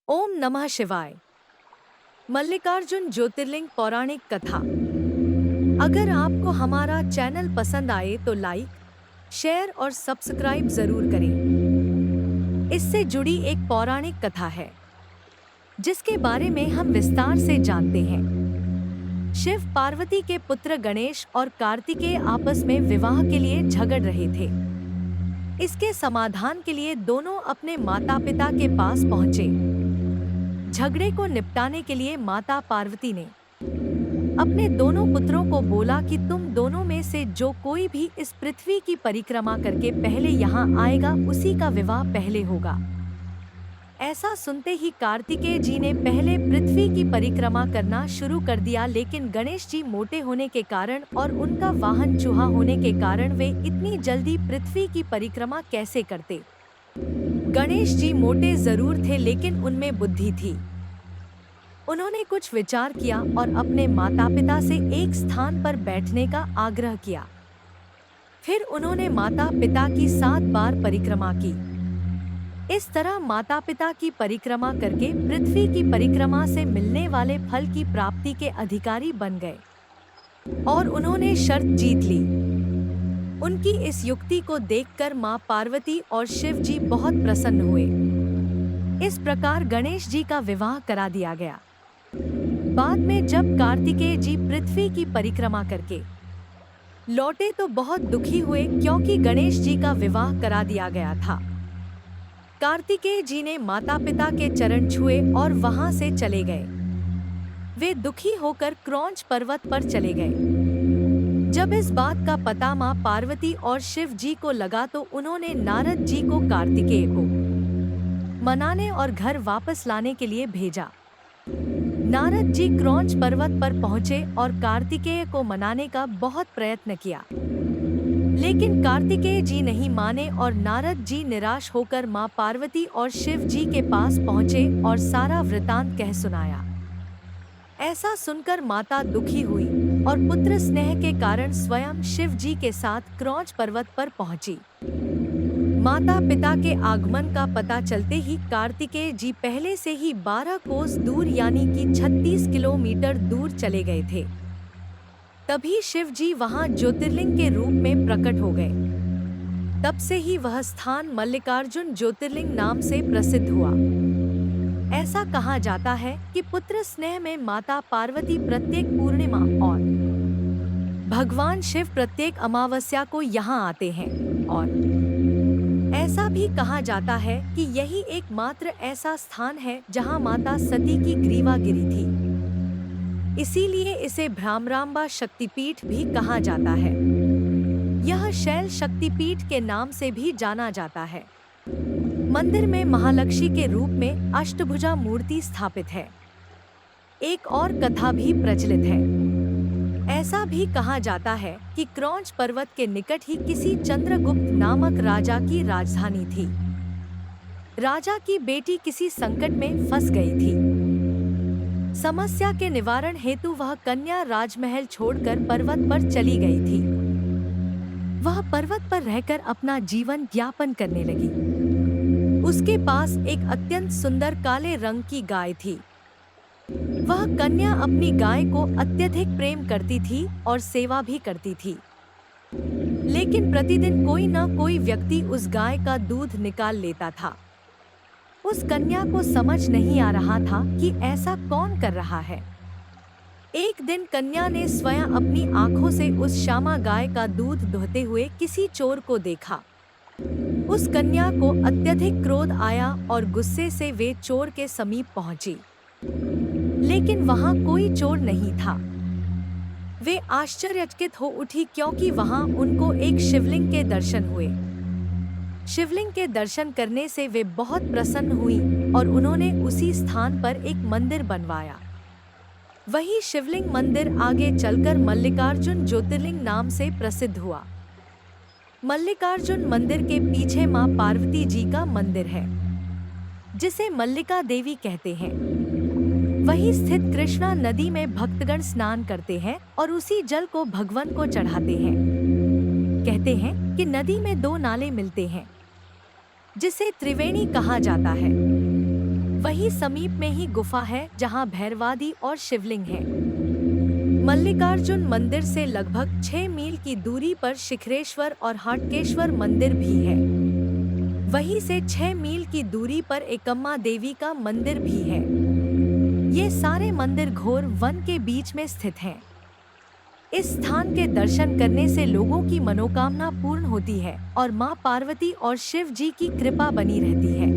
ओम नमः शिवाय। मल्लिकार्जुन ज्योतिर्लिंग पौराणिक कथा। अगर आपको हमारा चैनल पसंद आए तो लाइक, शेयर और सब्सक्राइब जरूर करें। इससे जुड़ी एक पौराणिक कथा है जिसके बारे में हम विस्तार से जानते हैं। शिव पार्वती के पुत्र गणेश और कार्तिकेय आपस में विवाह के लिए झगड़ रहे थे। इसके समाधान के लिए दोनों अपने माता पिता के पास पहुंचे। झगड़े को निपटाने के लिए माता पार्वती ने अपने दोनों पुत्रों को बोला कि तुम दोनों में से जो कोई भी इस पृथ्वी की परिक्रमा करके पहले यहाँ आएगा उसी का विवाह पहले होगा। ऐसा सुनते ही कार्तिकेय जी ने पहले पृथ्वी की परिक्रमा करना शुरू कर दिया, लेकिन गणेश जी मोटे होने के कारण और उनका वाहन चूहा होने के कारण वे इतनी जल्दी पृथ्वी की परिक्रमा कैसे करते। गणेश जी मोटे जरूर थे लेकिन उनमें बुद्धि थी। उन्होंने कुछ विचार किया और अपने माता पिता से एक स्थान पर बैठने का आग्रह किया। फिर उन्होंने माता पिता की 7 बार परिक्रमा की। इस तरह माता पिता की परिक्रमा करके पृथ्वी की परिक्रमा से मिलने वाले फल की प्राप्ति के अधिकारी बन गए और उन्होंने शर्त जीत ली। उनकी इस युक्ति को देखकर मां पार्वती और शिव जी बहुत प्रसन्न हुए। इस प्रकार गणेश जी का विवाह करा दिया गया। बाद में जब कार्तिकेय जी पृथ्वी की परिक्रमा करके लौटे तो बहुत दुखी हुए क्योंकि गणेश जी का विवाह करा दिया गया था। कार्तिकेय जी ने माता पिता के चरण छुए और वहां से चले गए। वे दुखी होकर क्रौंच पर्वत पर चले गए। जब इस बात का पता मां पार्वती और शिव जी को लगा तो उन्होंने नारद जी को कार्तिकेय को मनाने और घर वापस लाने के लिए भेजा। नारद जी क्रौंच पर्वत पर पहुंचे और कार्तिकेय को मनाने का बहुत प्रयत्न किया, लेकिन कार्तिकेय जी नहीं माने और नारद जी निराश होकर मां पार्वती और शिव जी के पास पहुंचे और सारा वृतांत कह सुनाया। ऐसा सुनकर माता दुखी हुई और पुत्र स्नेह के कारण स्वयं शिव जी के साथ क्रौंच पर्वत पर पहुंची। माता पिता के आगमन का पता चलते ही कार्तिकेय जी पहले से ही 12 कोस दूर यानी कि 36 किलोमीटर दूर चले गए थे। तभी शिव जी वहां ज्योतिर्लिंग के रूप में प्रकट हो गए। तब से ही वह स्थान मल्लिकार्जुन ज्योतिर्लिंग नाम से प्रसिद्ध हुआ। ऐसा कहा जाता है कि पुत्र स्नेह में माता पार्वती प्रत्येक पूर्णिमा और भगवान शिव प्रत्येक अमावस्या को यहाँ आते हैं और ऐसा भी कहा जाता है कि यही एकमात्र ऐसा स्थान है जहाँ माता सती की ग्रीवा गिरी थी। इसीलिए इसे भ्रामरांबा शक्तिपीठ भी कहा जाता है। यह शैल शक्तिपीठ के नाम से भी जाना जाता है। मंदिर में महालक्ष्मी के रूप में अष्टभुजा मूर्ति स्थापित है। एक और कथा भी प्रचलित है। ऐसा भी कहा जाता है कि क्रौंच पर्वत के निकट ही किसी चंद्रगुप्त नामक राजा की राजधानी थी। राजा की बेटी किसी संकट में फंस गई थी। समस्या के निवारण हेतु वह कन्या राजमहल छोड़कर पर्वत पर चली गई थी। वह पर्वत पर रहकर अपना जीवन यापन करने लगी। उसके पास एक अत्यंत सुंदर काले रंग की गाय थी। वह कन्या अपनी गाय को अत्यधिक प्रेम करती थी और सेवा भी करती थी, लेकिन प्रतिदिन कोई न कोई व्यक्ति उस गाय का दूध निकाल लेता था। उस कन्या को समझ नहीं आ रहा था कि ऐसा कौन कर रहा है। एक दिन कन्या ने स्वयं अपनी आंखों से उस श्यामा गाय का दूध दुहते हुए किसी चोर को देखा। उस कन्या को अत्यधिक क्रोध आया और गुस्से से वे चोर के समीप पहुंची, लेकिन वहां कोई चोर नहीं था। वे आश्चर्यचकित हो उठी क्योंकि वहां उनको एक शिवलिंग के दर्शन हुए। शिवलिंग के दर्शन करने से वे बहुत प्रसन्न हुई और उन्होंने उसी स्थान पर एक मंदिर बनवाया। वही शिवलिंग मंदिर आगे चलकर मल्लिकार्जुन ज्योतिर्लिंग नाम से प्रसिद्ध हुआ। मल्लिकार्जुन मंदिर के पीछे मां पार्वती जी का मंदिर है, जिसे मल्लिका देवी कहते हैं। वहीं स्थित कृष्णा नदी में भक्तगण स्नान करते हैं और उसी जल को भगवान को चढ़ाते हैं। कहते हैं कि नदी में 2 नाले मिलते हैं, जिसे त्रिवेणी कहा जाता है। वहीं समीप में ही गुफा है जहां भैरवादी और शिवलिंग है। मल्लिकार्जुन मंदिर से लगभग 6 मील की दूरी पर शिखरेश्वर और हाटकेश्वर मंदिर भी है। वहीं से 6 मील की दूरी पर एकम्मा देवी का मंदिर भी है। ये सारे मंदिर घोर वन के बीच में स्थित हैं। इस स्थान के दर्शन करने से लोगों की मनोकामना पूर्ण होती है और मां पार्वती और शिव जी की कृपा बनी रहती है।